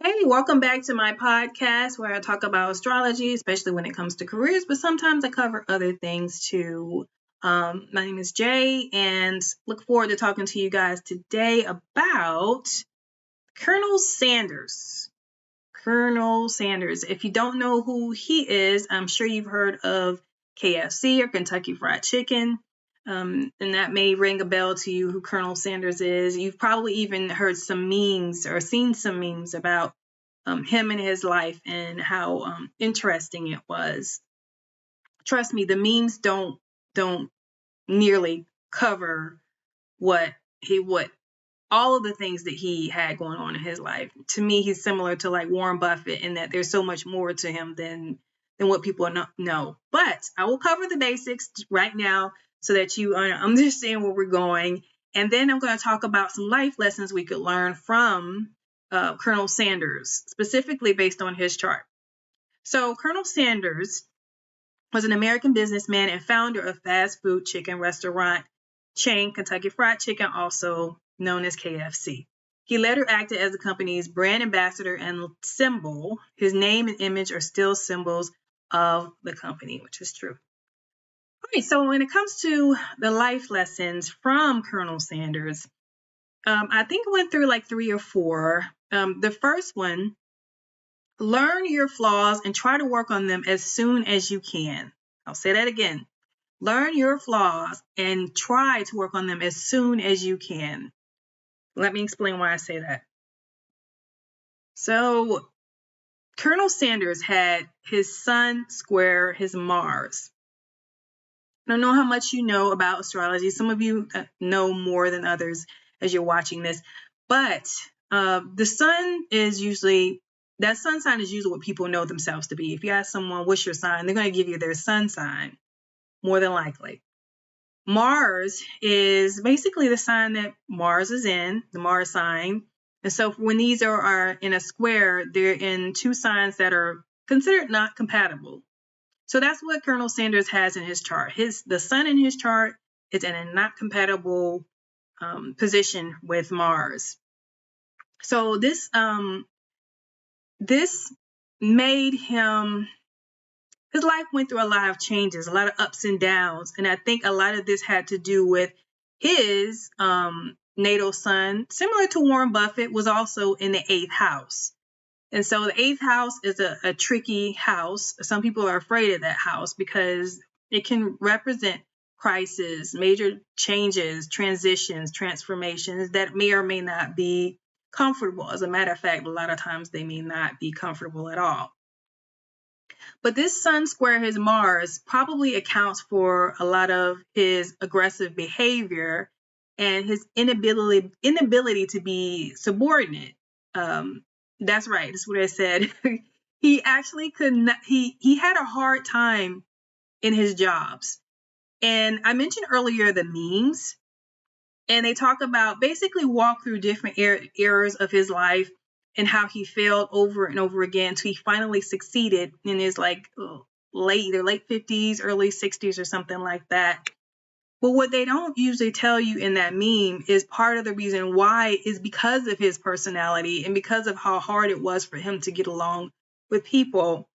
Hey, welcome back to my podcast where I talk about astrology, especially when it comes to careers, but sometimes I cover other things too. My name is Jay, and look forward to talking to you guys today about Colonel Sanders. Colonel Sanders. If you don't know who he is, I'm sure you've heard of KFC or Kentucky Fried Chicken. And that may ring a bell to you who Colonel Sanders is. You've probably even heard some memes or seen some memes about him and his life and how interesting it was. Trust me, the memes don't nearly cover what all of the things that he had going on in his life. To me, he's similar to like Warren Buffett in that there's so much more to him than what people know. But I will cover the basics right now so that you understand where we're going. And then I'm going to talk about some life lessons we could learn from Colonel Sanders, specifically based on his chart. So Colonel Sanders was an American businessman and founder of fast food chicken restaurant chain Kentucky Fried Chicken, also known as KFC. He later acted as the company's brand ambassador and symbol. His name and image are still symbols of the company, which is true. All right, so when it comes to the life lessons from Colonel Sanders, I think I went through like 3 or 4. The first one, learn your flaws and try to work on them as soon as you can. I'll say that again. Learn your flaws and try to work on them as soon as you can. Let me explain why I say that. So, Colonel Sanders had his sun square his Mars. I don't know how much you know about astrology. Some of you know more than others as you're watching this. But the sun is usually, that sun sign is usually what people know themselves to be. If you ask someone, what's your sign? They're going to give you their sun sign, more than likely. Mars is basically the sign that Mars is in, the Mars sign. And so when these are in a square, they're in two signs that are considered not compatible. So that's what Colonel Sanders has in his chart. The sun in his chart is in a not compatible position with Mars. So this made him, his life went through a lot of changes, a lot of ups and downs. And I think a lot of this had to do with his natal sun, similar to Warren Buffett, was also in the 8th house. And so the 8th house is a tricky house. Some people are afraid of that house because it can represent crisis, major changes, transitions, transformations that may or may not be comfortable. As a matter of fact, a lot of times they may not be comfortable at all. But this sun square his Mars probably accounts for a lot of his aggressive behavior and his inability to be subordinate. That's right. That's what I said. He actually could not, he had a hard time in his jobs. And I mentioned earlier the memes, and they talk about basically walk through different eras of his life and how he failed over and over again until he finally succeeded in his like either late 50s, early 60s or something like that. But what they don't usually tell you in that meme is part of the reason why is because of his personality and because of how hard it was for him to get along with people.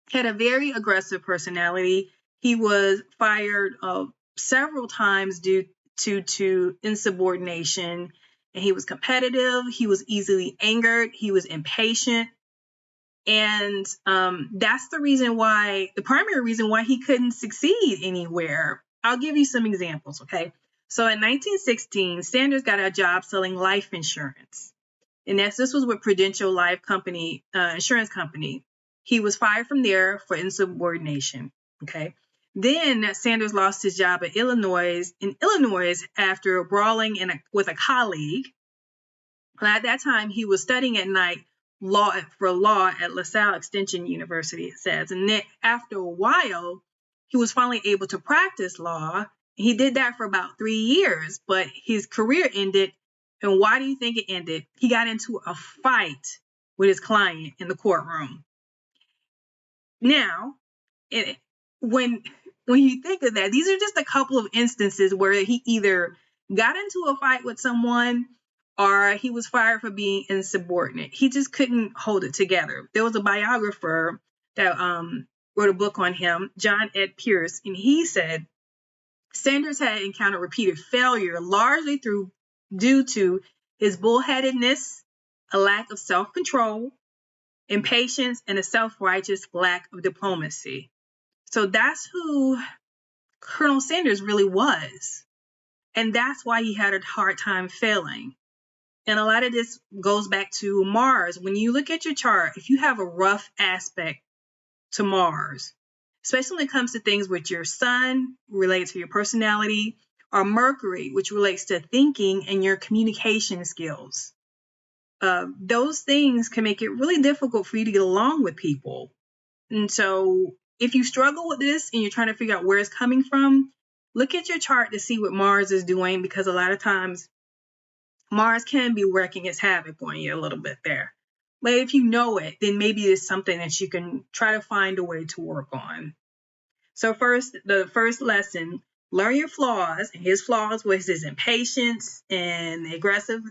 He had a very aggressive personality. He was fired several times due to insubordination, and he was competitive. He was easily angered. He was impatient. And that's the primary reason why he couldn't succeed anywhere. I'll give you some examples, okay? So in 1916, Sanders got a job selling life insurance. And this was with Prudential Life Company, insurance company. He was fired from there for insubordination, okay? Then Sanders lost his job in Illinois after brawling with a colleague. At that time, he was studying at night law at LaSalle Extension University, it says. And then after a while, he was finally able to practice law. He did that for about 3 years, but his career ended. And why do you think it ended? He got into a fight with his client in the courtroom. Now, when you think of that, these are just a couple of instances where he either got into a fight with someone or he was fired for being insubordinate. He just couldn't hold it together. There was a biographer that wrote a book on him, John Ed Pierce, and he said Sanders had encountered repeated failure largely due to his bullheadedness, a lack of self-control, impatience, and a self-righteous lack of diplomacy. So that's who Colonel Sanders really was. And that's why he had a hard time failing. And a lot of this goes back to Mars. When you look at your chart, if you have a rough aspect to Mars, especially when it comes to things with your sun related to your personality, or Mercury, which relates to thinking and your communication skills, those things can make it really difficult for you to get along with people. And so if you struggle with this and you're trying to figure out where it's coming from, look at your chart to see what Mars is doing, because a lot of times Mars can be working its havoc on you a little bit there. But if you know it, then maybe it's something that you can try to find a way to work on. So the first lesson, learn your flaws. And his flaws was his impatience and aggressive,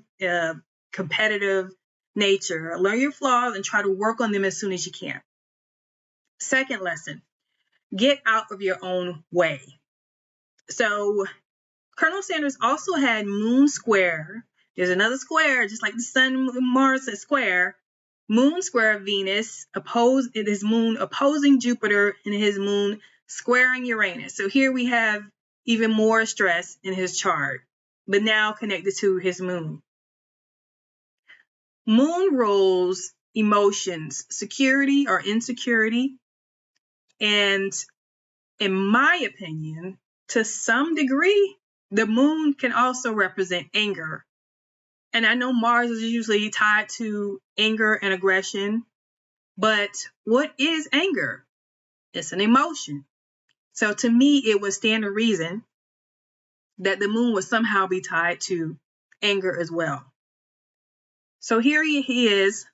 competitive nature. Learn your flaws and try to work on them as soon as you can. Second lesson, get out of your own way. So Colonel Sanders also had Moon square. There's another square, just like the Sun Mars is square. Moon square Venus, his moon opposing Jupiter, and his moon squaring Uranus. So here we have even more stress in his chart, but now connected to his moon. Moon rules emotions, security or insecurity, and in my opinion, to some degree, the moon can also represent anger. And I know Mars is usually tied to anger and aggression, but what is anger? It's an emotion. So to me, it would stand to reason that the moon would somehow be tied to anger as well. So here he is,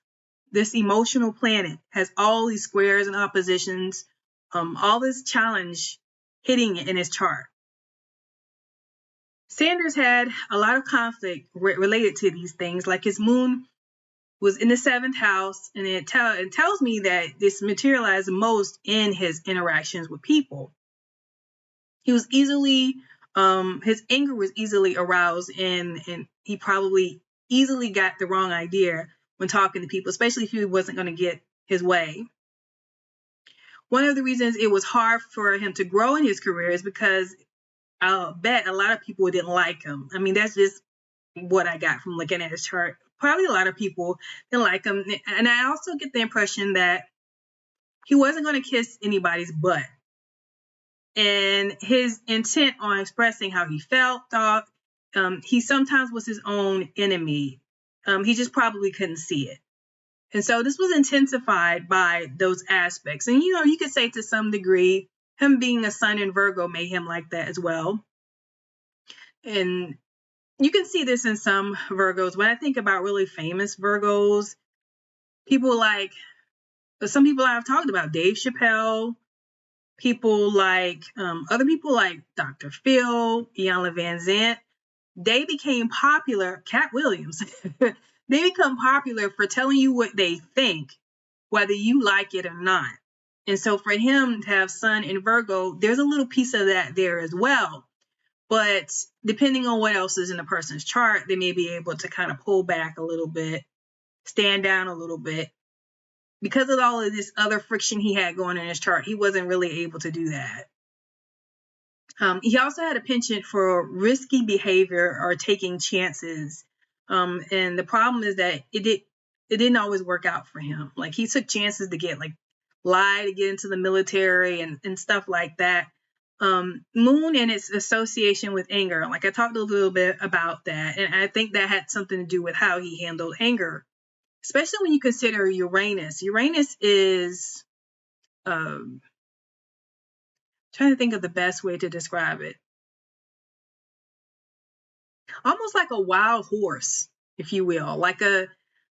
this emotional planet, has all these squares and oppositions, all this challenge hitting it in his chart. Sanders had a lot of conflict related to these things, like his moon was in the 7th house, and it tells me that this materialized most in his interactions with people. He was his anger was easily aroused, and he probably easily got the wrong idea when talking to people, especially if he wasn't going to get his way. One of the reasons it was hard for him to grow in his career is because I'll bet a lot of people didn't like him. I mean, that's just what I got from looking at his chart. Probably a lot of people didn't like him. And I also get the impression that he wasn't going to kiss anybody's butt. And his intent on expressing how he felt, thought, he sometimes was his own enemy. He just probably couldn't see it. And so this was intensified by those aspects. And, you could say to some degree, him being a sun in Virgo made him like that as well. And you can see this in some Virgos. When I think about really famous Virgos, some people I've talked about, Dave Chappelle, people like, other people like Dr. Phil, Iyanla Vanzant, they became popular, Cat Williams, they become popular for telling you what they think, whether you like it or not. And so for him to have Sun in Virgo, there's a little piece of that there as well. But depending on what else is in the person's chart, they may be able to kind of pull back a little bit, stand down a little bit. Because of all of this other friction he had going in his chart, he wasn't really able to do that. He also had a penchant for risky behavior or taking chances. And the problem is that it didn't always work out for him. Like, he took chances to lie to get into the military and stuff like that. Moon and its association with anger, like I talked a little bit about that, and I think that had something to do with how he handled anger, especially when you consider Uranus. Uranus is, trying to think of the best way to describe it, almost like a wild horse, if you will, like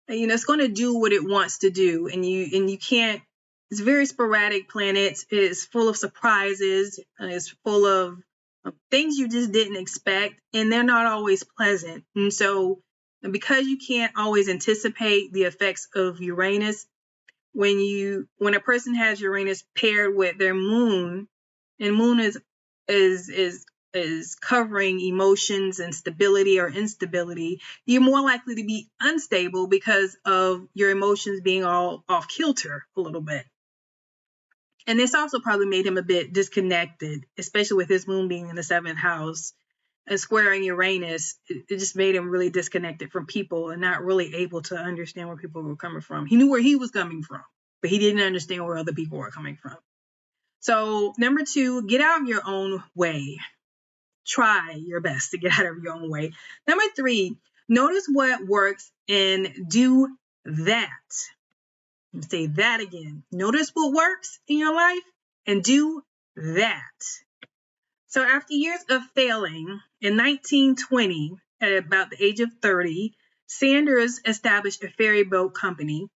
it's going to do what it wants to do, and you can't. It's a very sporadic planet. It's full of surprises. It's full of things you just didn't expect, and they're not always pleasant. And so And because you can't always anticipate the effects of Uranus, when a person has Uranus paired with their moon, and moon is covering emotions and stability or instability, you're more likely to be unstable because of your emotions being all off kilter a little bit. And this also probably made him a bit disconnected, especially with his moon being in the 7th house and squaring Uranus. It just made him really disconnected from people and not really able to understand where people were coming from. He knew where he was coming from, but he didn't understand where other people were coming from. So number 2, get out of your own way. Try your best to get out of your own way. Number 3, notice what works and do that. I'm say that again. Notice what works in your life and do that. So after years of failing, in 1920, at about the age of 30, Sanders established a ferry boat company,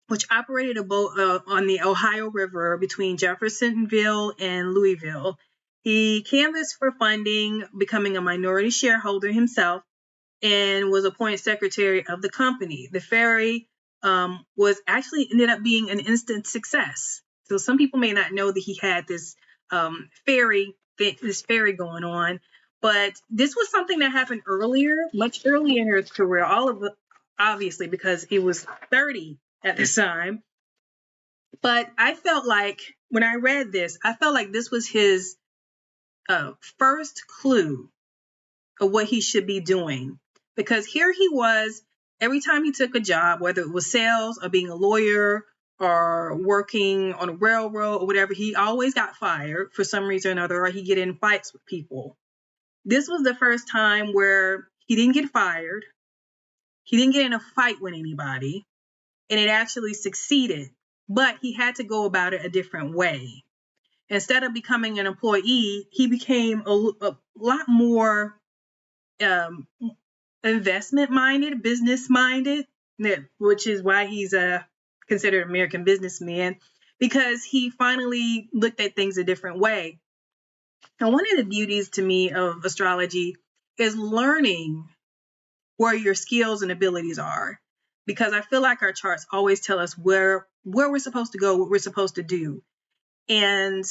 which operated a boat on the Ohio River between Jeffersonville and Louisville. He canvassed for funding, becoming a minority shareholder himself, and was appointed secretary of the company. The ferry was actually ended up being an instant success. So some people may not know that he had this ferry going on, but this was something that happened much earlier in his career. Obviously because he was 30 at the time. But I felt like when I read this, I felt like this was his first clue of what he should be doing. Because here he was, every time he took a job, whether it was sales or being a lawyer or working on a railroad or whatever, he always got fired for some reason or another, or he'd get in fights with people. This was the first time where he didn't get fired, he didn't get in a fight with anybody, and it actually succeeded. But he had to go about it a different way. Instead of becoming an employee, he became a lot more investment minded, business minded, which is why he's considered an American businessman, because he finally looked at things a different way. And one of the beauties to me of astrology is learning where your skills and abilities are, because I feel like our charts always tell us where we're supposed to go, what we're supposed to do. And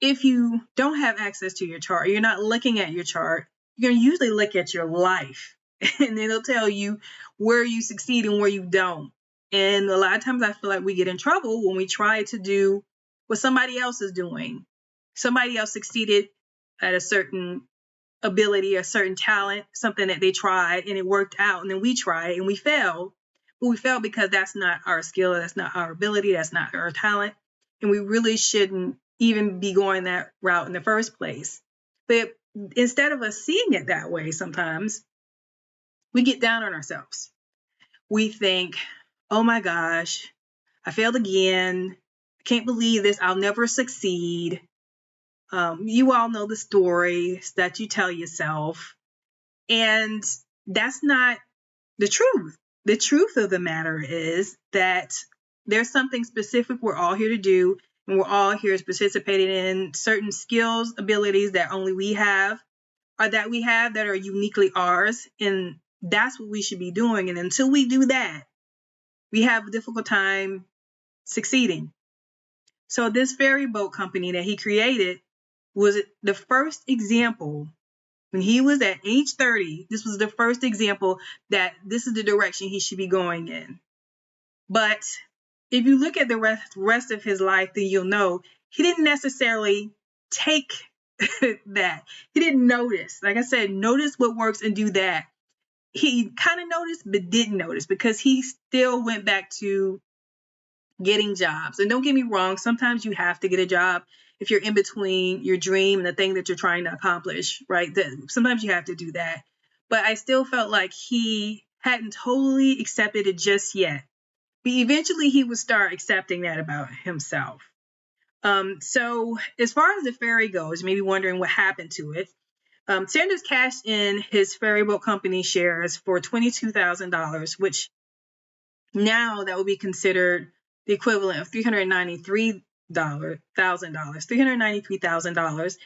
if you don't have access to your chart, you're not looking at your chart, you're going to usually look at your life and it'll tell you where you succeed and where you don't. And a lot of times I feel like we get in trouble when we try to do what somebody else is doing. Somebody else succeeded at a certain ability, a certain talent, something that they tried and it worked out. And then we tried and we failed. But we failed because that's not our skill, that's not our ability, that's not our talent. And we really shouldn't even be going that route in the first place. But instead of us seeing it that way, sometimes we get down on ourselves. We think, oh my gosh, I failed again. I can't believe this. I'll never succeed. You all know the stories that you tell yourself. And that's not the truth. The truth of the matter is that there's something specific we're all here to do. And we're all here participating in certain skills, abilities that only we have, or that we have that are uniquely ours. And that's what we should be doing. And until we do that, we have a difficult time succeeding. So this ferry boat company that he created was the first example. When he was at age 30, this was the first example that this is the direction he should be going in. But if you look at the rest of his life, then you'll know he didn't necessarily take that. He didn't notice. Like I said, notice what works and do that. He kind of noticed, but didn't notice because he still went back to getting jobs. And don't get me wrong, sometimes you have to get a job if you're in between your dream and the thing that you're trying to accomplish, right? Sometimes you have to do that. But I still felt like he hadn't totally accepted it just yet. But eventually he would start accepting that about himself. So as far as the ferry goes, you may be wondering what happened to it. Sanders cashed in his ferry boat company shares for $22,000, which now that would be considered the equivalent of $393,000.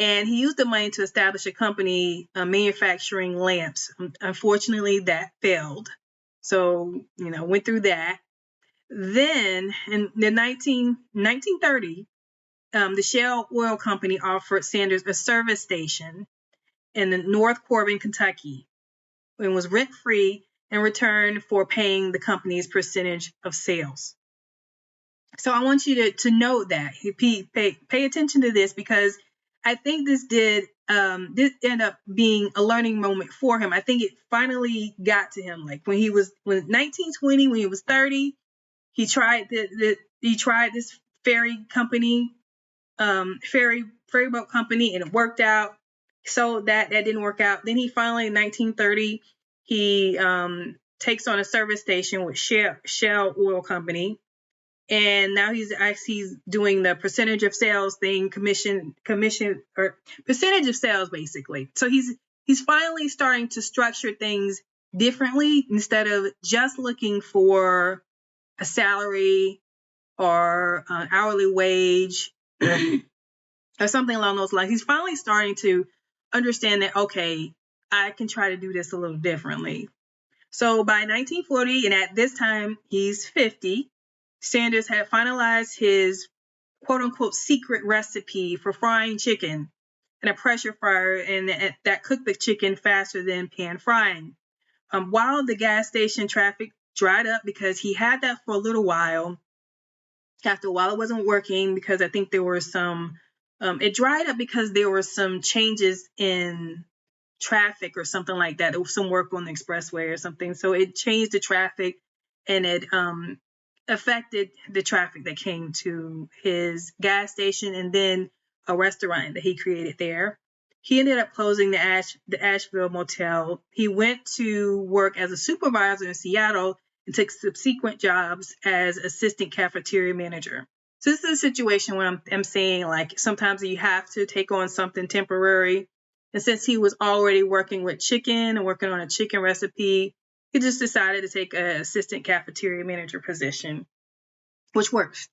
And he used the money to establish a company manufacturing lamps. Unfortunately, that failed. So, went through that. Then in the 1930, the Shell Oil Company offered Sanders a service station in the North Corbin, Kentucky, and was rent-free in return for paying the company's percentage of sales. So I want you to note that. Pay attention to this, because I think this did end up being a learning moment for him. I think it finally got to him. Like when 1920, when he was 30, he tried this ferry boat company, and it worked out. So that didn't work out. Then he finally, in 1930, he takes on a service station with Shell Oil Company. And now he's doing the percentage of sales thing, commission or percentage of sales, basically. So he's finally starting to structure things differently, instead of just looking for a salary or an hourly wage or something along those lines. He's finally starting to understand that, okay, I can try to do this a little differently. So by 1940, and at this time he's 50, Sanders had finalized his quote-unquote secret recipe for frying chicken in a pressure fryer, and that cooked the chicken faster than pan frying. While the gas station traffic dried up, because he had that for a little while, after a while it wasn't working, because I think there were some, it dried up because there were some changes in traffic or something like that. There was some work on the expressway or something. So it changed the traffic, and it affected the traffic that came to his gas station and then a restaurant that he created there. He ended up closing the Asheville motel. He went to work as a supervisor in Seattle and took subsequent jobs as assistant cafeteria manager. So this is a situation where I'm saying, like, sometimes you have to take on something temporary. And since he was already working with chicken and working on a chicken recipe, he just decided to take an assistant cafeteria manager position, which worked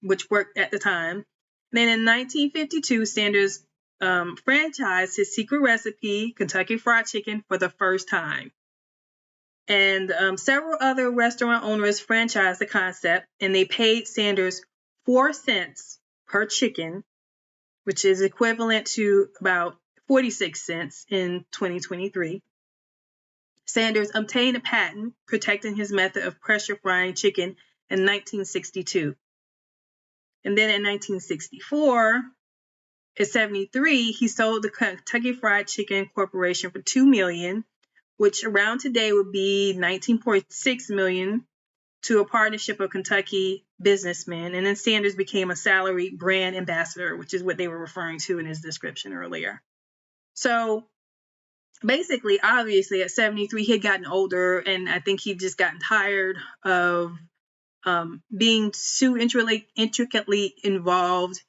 at the time. And then in 1952, Sanders franchised his secret recipe, Kentucky Fried Chicken, for the first time. And several other restaurant owners franchised the concept, and they paid Sanders 4 cents per chicken, which is equivalent to about 46 cents in 2023. Sanders obtained a patent protecting his method of pressure frying chicken in 1962. And then in 1964, at 73, he sold the Kentucky Fried Chicken Corporation for $2 million, which around today would be $19.6 million, to a partnership of Kentucky businessmen. And then Sanders became a salaried brand ambassador, which is what they were referring to in his description earlier. So basically, obviously, at 73, he had gotten older, and I think he'd just gotten tired of being too intricately involved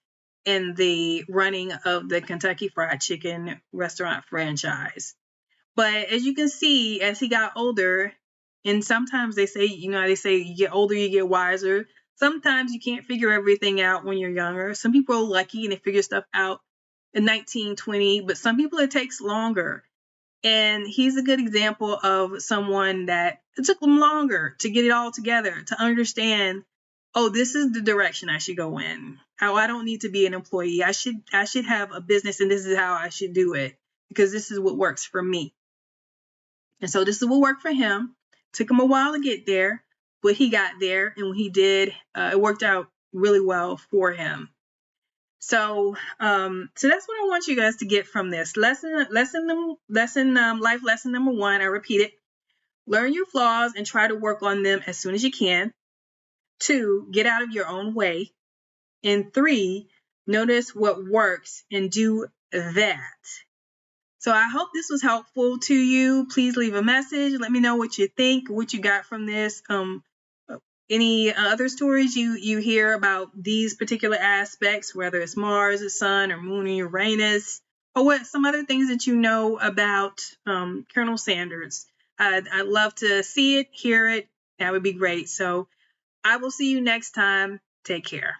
in the running of the Kentucky Fried Chicken restaurant franchise. But as you can see, as he got older, and sometimes they say you get older, you get wiser. Sometimes you can't figure everything out when you're younger. Some people are lucky and they figure stuff out in 1920, but some people it takes longer. And he's a good example of someone that it took him longer to get it all together, to understand, oh, this is the direction I should go in. How I don't need to be an employee. I should have a business, and this is how I should do it, because this is what works for me. And so this is what worked for him. Took him a while to get there, but he got there, and when he did, it worked out really well for him. So that's what I want you guys to get from this life lesson number 1. I repeat it: learn your flaws and try to work on them as soon as you can. 2, get out of your own way. And 3, notice what works and do that. So I hope this was helpful to you. Please leave a message. Let me know what you think, what you got from this. Any other stories you hear about these particular aspects, whether it's Mars, the Sun, or Moon, and Uranus, or what some other things that you know about Colonel Sanders. I'd love to see it, hear it. That would be great. So I will see you next time. Take care.